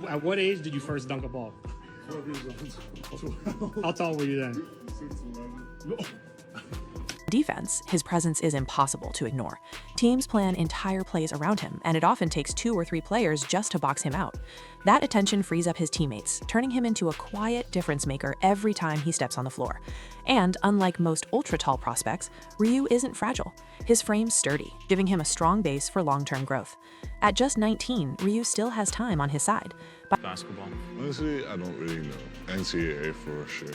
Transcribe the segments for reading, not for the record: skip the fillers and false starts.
At what age did you first dunk a ball? 12 years old. How tall were you then? 6'11". Defense, his presence is impossible to ignore. Teams plan entire plays around him, and it often takes 2 or 3 players just to box him out. That attention frees up his teammates, turning him into a quiet difference maker every time he steps on the floor. And unlike most ultra-tall prospects, Rioux isn't fragile. His frame's sturdy, giving him a strong base for long-term growth. At just 19, Rioux still has time on his side. Basketball. Honestly, I don't really know. NCAA for sure.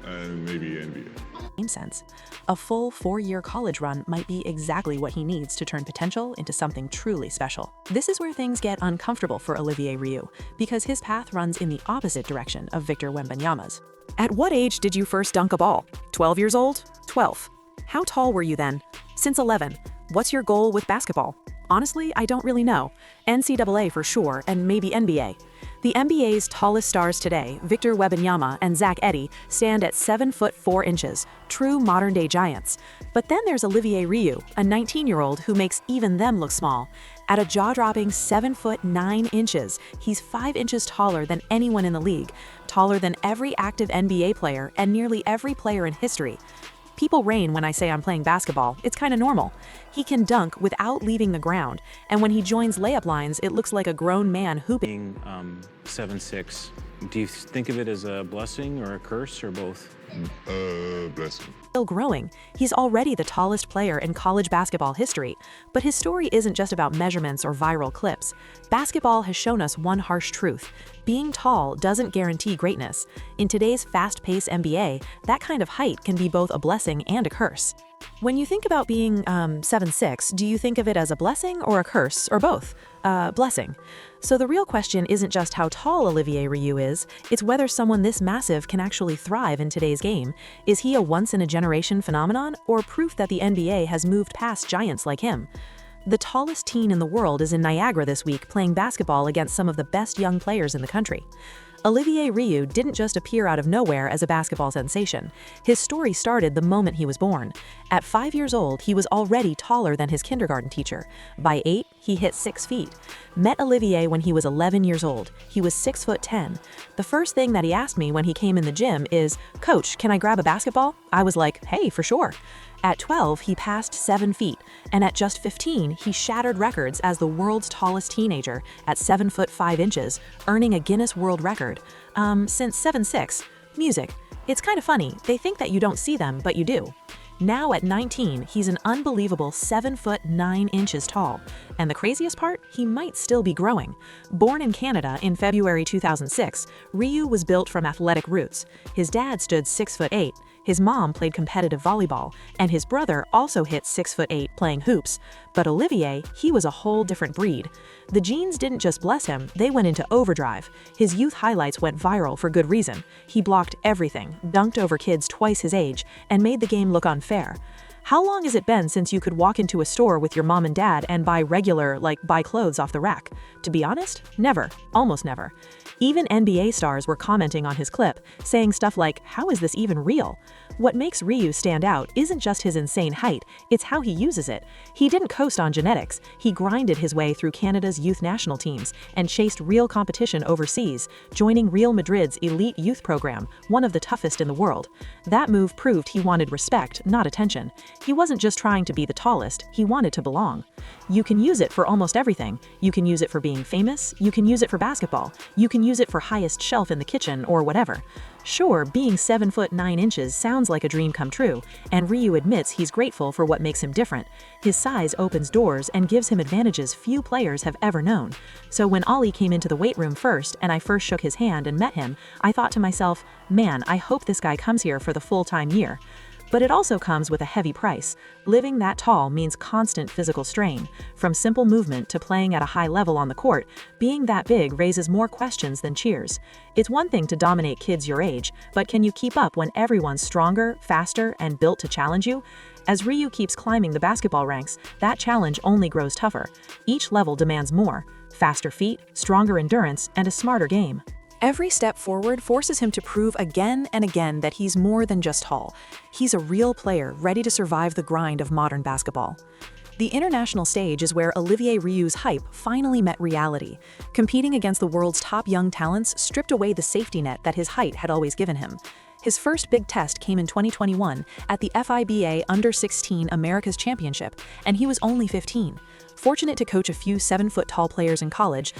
And maybe NBA. Same sense. A full 4-year college run might be exactly what he needs to turn potential into something truly special. This is where things get uncomfortable for Olivier Rioux, because his path runs in the opposite direction of Victor Wembanyama's. At what age did you first dunk a ball? 12 years old? 12. How tall were you then? Since 11. What's your goal with basketball? Honestly, I don't really know. NCAA for sure, and maybe NBA. The NBA's tallest stars today, Victor Wembanyama and Zach Edey, stand at 7 foot 4 inches, true modern-day giants. But then there's Olivier Rioux, a 19-year-old who makes even them look small. At a jaw-dropping 7 foot 9 inches, he's 5 inches taller than anyone in the league, taller than every active NBA player and nearly every player in history. People rain when I say I'm playing basketball. It's kind of normal. He can dunk without leaving the ground, and when he joins layup lines, it looks like a grown man hooping. Being 7'6", do you think of it as a blessing or a curse or both? Blessing. Still growing. He's already the tallest player in college basketball history, but his story isn't just about measurements or viral clips. Basketball has shown us one harsh truth. Being tall doesn't guarantee greatness. In today's fast-paced NBA, that kind of height can be both a blessing and a curse. When you think about being 7'6", do you think of it as a blessing or a curse, or both? Blessing. So the real question isn't just how tall Olivier Rioux is, it's whether someone this massive can actually thrive in today's game. Is he a once-in-a-generation phenomenon, or proof that the NBA has moved past giants like him? The tallest teen in the world is in Niagara this week playing basketball against some of the best young players in the country. Olivier Rioux didn't just appear out of nowhere as a basketball sensation. His story started the moment he was born. At 5 years old, he was already taller than his kindergarten teacher. By 8, he hit 6 feet. Met Olivier when he was 11 years old. He was 6'10". The first thing that he asked me when he came in the gym is, "Coach, can I grab a basketball?" I was like, "Hey, for sure." At 12, he passed 7 feet, and at just 15, he shattered records as the world's tallest teenager at 7 foot 5 inches, earning a Guinness World Record. Since 7'6", music. It's kind of funny, they think that you don't see them, but you do. Now at 19, he's an unbelievable 7 foot 9 inches tall. And the craziest part, he might still be growing. Born in Canada in February 2006, Rioux was built from athletic roots. His dad stood 6 foot 8. His mom played competitive volleyball, and his brother also hit 6 foot 8 playing hoops. But Olivier, he was a whole different breed. The genes didn't just bless him, they went into overdrive. His youth highlights went viral for good reason. He blocked everything, dunked over kids twice his age, and made the game look unfair. How long has it been since you could walk into a store with your mom and dad and buy buy clothes off the rack? To be honest, never. Almost never. Even NBA stars were commenting on his clip, saying stuff like, "How is this even real?" What makes Rioux stand out isn't just his insane height, it's how he uses it. He didn't coast on genetics, he grinded his way through Canada's youth national teams and chased real competition overseas, joining Real Madrid's elite youth program, one of the toughest in the world. That move proved he wanted respect, not attention. He wasn't just trying to be the tallest, he wanted to belong. You can use it for almost everything. You can use it for being famous, you can use it for basketball, you can use it for highest shelf in the kitchen or whatever. Sure, being 7 foot 9 inches sounds like a dream come true, and Rioux admits he's grateful for what makes him different. His size opens doors and gives him advantages few players have ever known. So when Ollie came into the weight room first and I first shook his hand and met him, I thought to myself, man, I hope this guy comes here for the full-time year. But it also comes with a heavy price. Living that tall means constant physical strain. From simple movement to playing at a high level on the court, being that big raises more questions than cheers. It's one thing to dominate kids your age, but can you keep up when everyone's stronger, faster, and built to challenge you? As Rioux keeps climbing the basketball ranks, that challenge only grows tougher. Each level demands more: faster feet, stronger endurance, and a smarter game. Every step forward forces him to prove again and again that he's more than just tall. He's a real player ready to survive the grind of modern basketball. The international stage is where Olivier Rioux' hype finally met reality. Competing against the world's top young talents stripped away the safety net that his height had always given him. His first big test came in 2021 at the FIBA Under-16 Americas Championship, and he was only 15. Fortunate to coach a few 7-foot-tall players in college,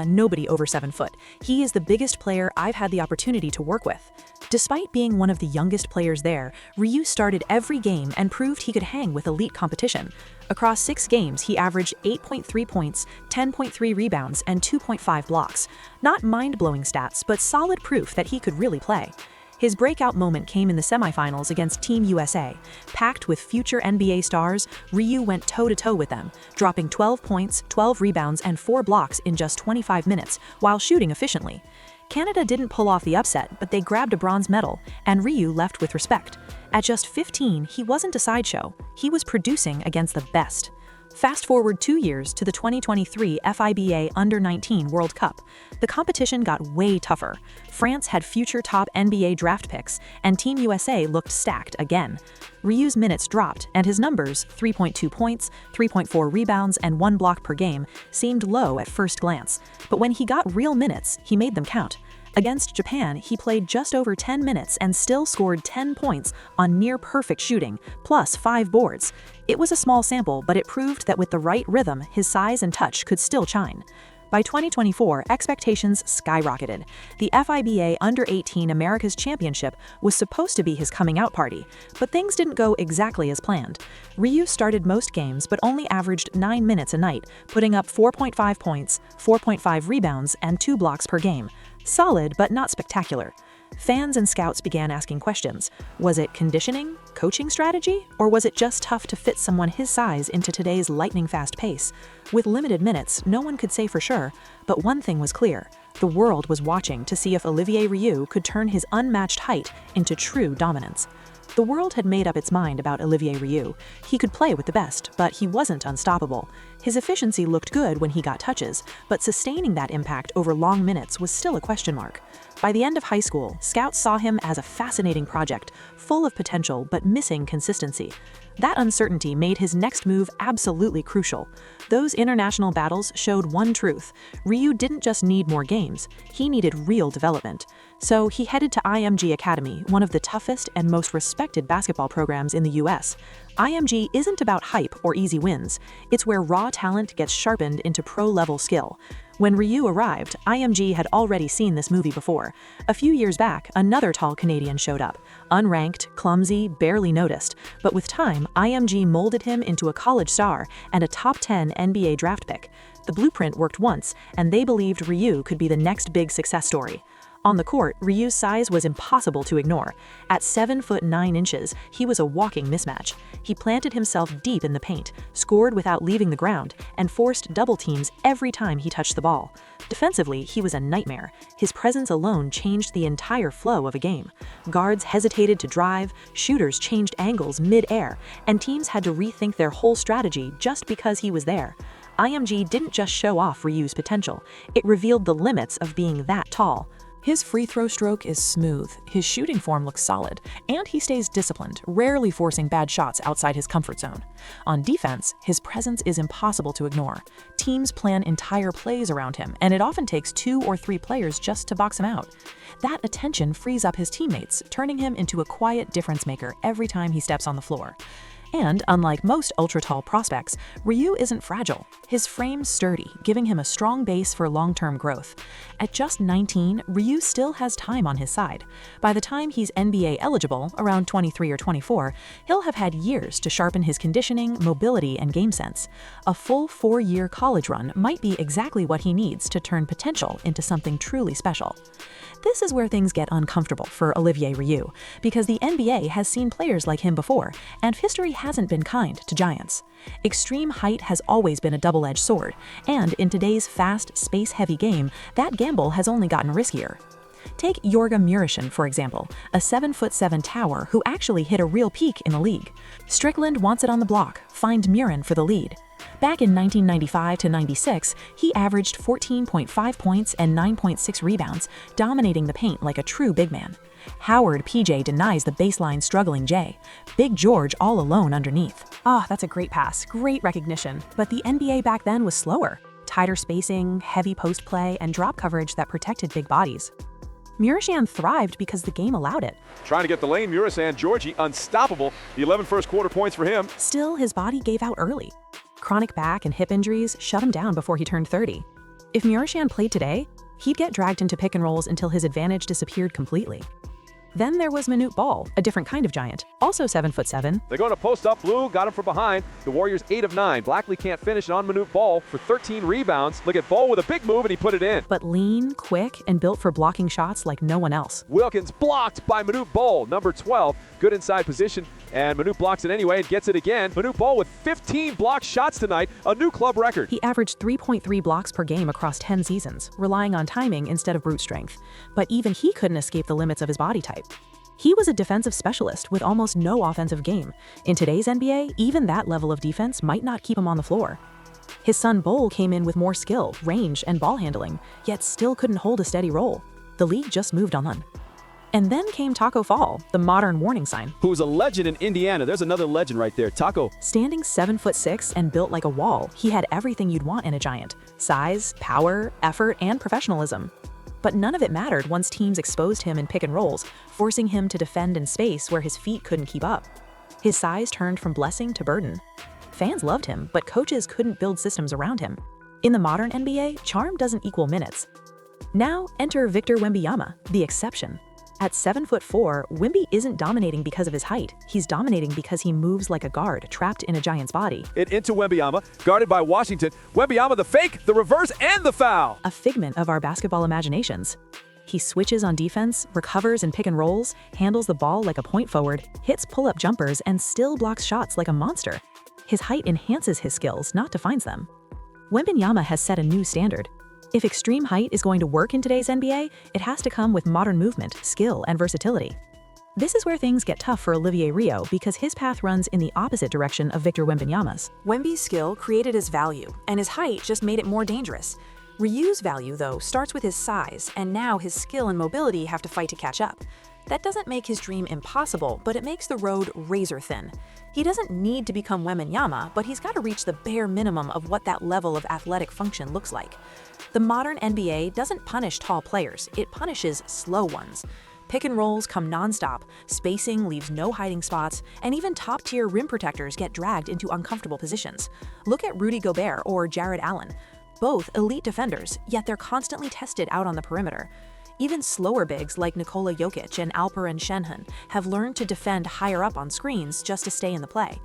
nobody over 7 foot, he is the biggest player I've had the opportunity to work with. Despite being one of the youngest players there, Rioux started every game and proved he could hang with elite competition. Across 6 games, he averaged 8.3 points, 10.3 rebounds, and 2.5 blocks. Not mind-blowing stats, but solid proof that he could really play. His breakout moment came in the semifinals against Team USA. Packed with future NBA stars, Rioux went toe-to-toe with them, dropping 12 points, 12 rebounds, and 4 blocks in just 25 minutes, while shooting efficiently. Canada didn't pull off the upset, but they grabbed a bronze medal, and Rioux left with respect. At just 15, he wasn't a sideshow. He was producing against the best. Fast forward 2 years to the 2023 FIBA Under-19 World Cup. The competition got way tougher. France had future top NBA draft picks, and Team USA looked stacked again. Rioux' minutes dropped, and his numbers, 3.2 points, 3.4 rebounds, and 1 block per game, seemed low at first glance. But when he got real minutes, he made them count. Against Japan, he played just over 10 minutes and still scored 10 points on near-perfect shooting, plus 5 boards. It was a small sample, but it proved that with the right rhythm, his size and touch could still shine. By 2024, expectations skyrocketed. The FIBA Under-18 Americas Championship was supposed to be his coming-out party, but things didn't go exactly as planned. Rioux started most games but only averaged 9 minutes a night, putting up 4.5 points, 4.5 rebounds, and 2 blocks per game. Solid, but not spectacular. Fans and scouts began asking questions. Was it conditioning, coaching strategy, or was it just tough to fit someone his size into today's lightning-fast pace? With limited minutes, no one could say for sure, but one thing was clear. The world was watching to see if Olivier Rioux could turn his unmatched height into true dominance. The world had made up its mind about Olivier Rioux. He could play with the best, but he wasn't unstoppable. His efficiency looked good when he got touches, but sustaining that impact over long minutes was still a question mark. By the end of high school, scouts saw him as a fascinating project, full of potential but missing consistency. That uncertainty made his next move absolutely crucial. Those international battles showed one truth: Rioux didn't just need more games, he needed real development. So he headed to IMG Academy, one of the toughest and most respected basketball programs in the US. IMG isn't about hype or easy wins. It's where raw talent gets sharpened into pro-level skill. When Rioux arrived, IMG had already seen this movie before. A few years back, another tall Canadian showed up. Unranked, clumsy, barely noticed. But with time, IMG molded him into a college star and a top 10 NBA draft pick. The blueprint worked once, and they believed Rioux could be the next big success story. On the court, Rioux' size was impossible to ignore. At 7 foot 9 inches, he was a walking mismatch. He planted himself deep in the paint, scored without leaving the ground, and forced double teams every time he touched the ball. Defensively, he was a nightmare. His presence alone changed the entire flow of a game. Guards hesitated to drive, shooters changed angles mid-air, and teams had to rethink their whole strategy just because he was there. IMG didn't just show off Rioux' potential, it revealed the limits of being that tall. His free throw stroke is smooth, his shooting form looks solid, and he stays disciplined, rarely forcing bad shots outside his comfort zone. On defense, his presence is impossible to ignore. Teams plan entire plays around him, and it often takes 2 or 3 players just to box him out. That attention frees up his teammates, turning him into a quiet difference maker every time he steps on the floor. And unlike most ultra-tall prospects, Rioux isn't fragile. His frame's sturdy, giving him a strong base for long-term growth. At just 19, Rioux still has time on his side. By the time he's NBA eligible, around 23 or 24, he'll have had years to sharpen his conditioning, mobility, and game sense. A full 4-year college run might be exactly what he needs to turn potential into something truly special. This is where things get uncomfortable for Olivier Rioux, because the NBA has seen players like him before, and history hasn't been kind to giants. Extreme height has always been a double-edged sword, and in today's fast, space-heavy game, that gamble has only gotten riskier. Take Yorga Murishin, for example, a 7'7" tower who actually hit a real peak in the league. Strickland wants it on the block, find Murin for the lead. Back in 1995 to 96, he averaged 14.5 points and 9.6 rebounds, dominating the paint like a true big man. Howard PJ denies the baseline struggling Jay. Big George all alone underneath. That's a great pass, great recognition. But the NBA back then was slower. Tighter spacing, heavy post play, and drop coverage that protected big bodies. Murashan thrived because the game allowed it. Trying to get the lane, Murashan, Georgie, unstoppable. The 11 first quarter points for him. Still, his body gave out early. Chronic back and hip injuries shut him down before he turned 30. If Murashan played today, he'd get dragged into pick and rolls until his advantage disappeared completely. Then there was Manute Ball, a different kind of giant, also 7'7". They're going to post up. Blue got him from behind. The Warriors 8 of 9. Blackley can't finish on Manute Ball for 13 rebounds. Look at Ball with a big move, and he put it in. But lean, quick, and built for blocking shots like no one else. Wilkins blocked by Manute Ball, number 12. Good inside position, and Manute blocks it anyway and gets it again. Manute Ball with 15 blocked shots tonight, a new club record. He averaged 3.3 blocks per game across 10 seasons, relying on timing instead of brute strength. But even he couldn't escape the limits of his body type. He was a defensive specialist with almost no offensive game. In today's NBA, even that level of defense might not keep him on the floor. His son Bol came in with more skill, range, and ball handling, yet still couldn't hold a steady role. The league just moved on. And then came Taco Fall, the modern warning sign. Who's a legend in Indiana. There's another legend right there, Taco. Standing 7'6" and built like a wall, he had everything you'd want in a giant: size, power, effort, and professionalism. But none of it mattered once teams exposed him in pick and rolls, forcing him to defend in space where his feet couldn't keep up. His size turned from blessing to burden. Fans loved him, but coaches couldn't build systems around him. In the modern NBA, charm doesn't equal minutes. Now enter Victor Wembanyama, the exception. At 7'4", Wemby isn't dominating because of his height. He's dominating because he moves like a guard trapped in a giant's body. It into Wembanyama, guarded by Washington. Wembanyama the fake, the reverse, and the foul. A figment of our basketball imaginations. He switches on defense, recovers in pick and rolls, handles the ball like a point forward, hits pull-up jumpers, and still blocks shots like a monster. His height enhances his skills, not defines them. Wembanyama has set a new standard. If extreme height is going to work in today's NBA, it has to come with modern movement, skill, and versatility. This is where things get tough for Olivier Rioux because his path runs in the opposite direction of Victor Wembanyama's. Wemby's skill created his value, and his height just made it more dangerous. Rioux's value, though, starts with his size, and now his skill and mobility have to fight to catch up. That doesn't make his dream impossible, but it makes the road razor thin. He doesn't need to become Wembanyama, but he's got to reach the bare minimum of what that level of athletic function looks like. The modern NBA doesn't punish tall players, it punishes slow ones. Pick and rolls come nonstop, spacing leaves no hiding spots, and even top-tier rim protectors get dragged into uncomfortable positions. Look at Rudy Gobert or Jared Allen. Both elite defenders, yet they're constantly tested out on the perimeter. Even slower bigs like Nikola Jokic and Alperen Sengun have learned to defend higher up on screens just to stay in the play.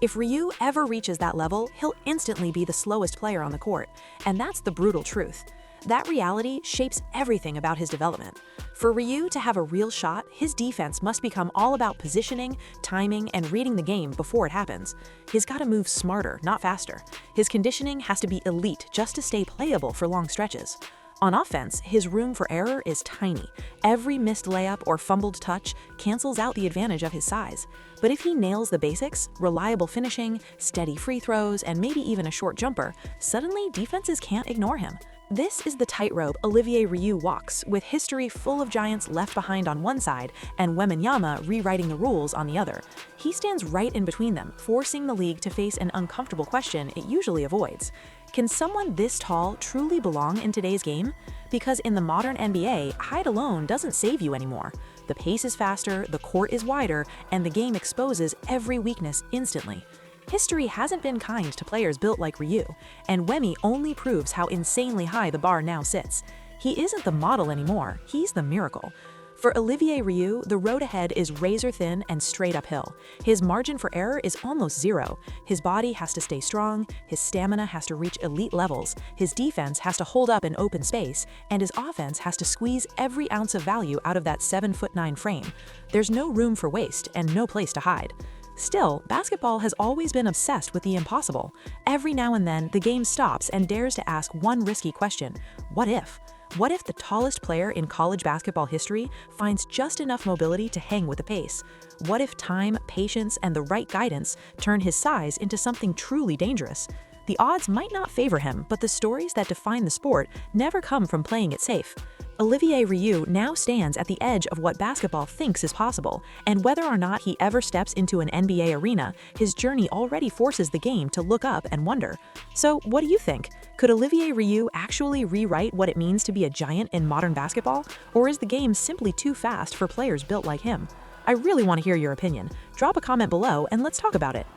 If Rioux ever reaches that level, he'll instantly be the slowest player on the court, and that's the brutal truth. That reality shapes everything about his development. For Rioux to have a real shot, his defense must become all about positioning, timing, and reading the game before it happens. He's got to move smarter, not faster. His conditioning has to be elite just to stay playable for long stretches. On offense, his room for error is tiny. Every missed layup or fumbled touch cancels out the advantage of his size. But if he nails the basics, reliable finishing, steady free throws, and maybe even a short jumper, suddenly defenses can't ignore him. This is the tightrope Olivier Rioux walks, with history full of giants left behind on one side and Wembanyama rewriting the rules on the other. He stands right in between them, forcing the league to face an uncomfortable question it usually avoids. Can someone this tall truly belong in today's game? Because in the modern NBA, height alone doesn't save you anymore. The pace is faster, the court is wider, and the game exposes every weakness instantly. History hasn't been kind to players built like Rioux, and Wemby only proves how insanely high the bar now sits. He isn't the model anymore, he's the miracle. For Olivier Rioux, the road ahead is razor thin and straight uphill. His margin for error is almost zero. His body has to stay strong, his stamina has to reach elite levels, his defense has to hold up in open space, and his offense has to squeeze every ounce of value out of that 7'9" frame. There's no room for waste and no place to hide. Still, basketball has always been obsessed with the impossible. Every now and then, the game stops and dares to ask one risky question: what if? What if the tallest player in college basketball history finds just enough mobility to hang with the pace? What if time, patience, and the right guidance turn his size into something truly dangerous? The odds might not favor him, but the stories that define the sport never come from playing it safe. Olivier Rioux now stands at the edge of what basketball thinks is possible, and whether or not he ever steps into an NBA arena, his journey already forces the game to look up and wonder. So, what do you think? Could Olivier Rioux actually rewrite what it means to be a giant in modern basketball, or is the game simply too fast for players built like him? I really want to hear your opinion. Drop a comment below and let's talk about it.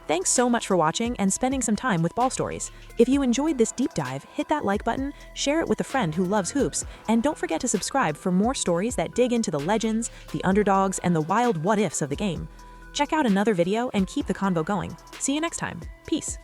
Thanks so much for watching and spending some time with Ball Stories. If you enjoyed this deep dive, hit that like button, share it with a friend who loves hoops, and don't forget to subscribe for more stories that dig into the legends, the underdogs, and the wild what-ifs of the game. Check out another video and keep the convo going. See you next time. Peace.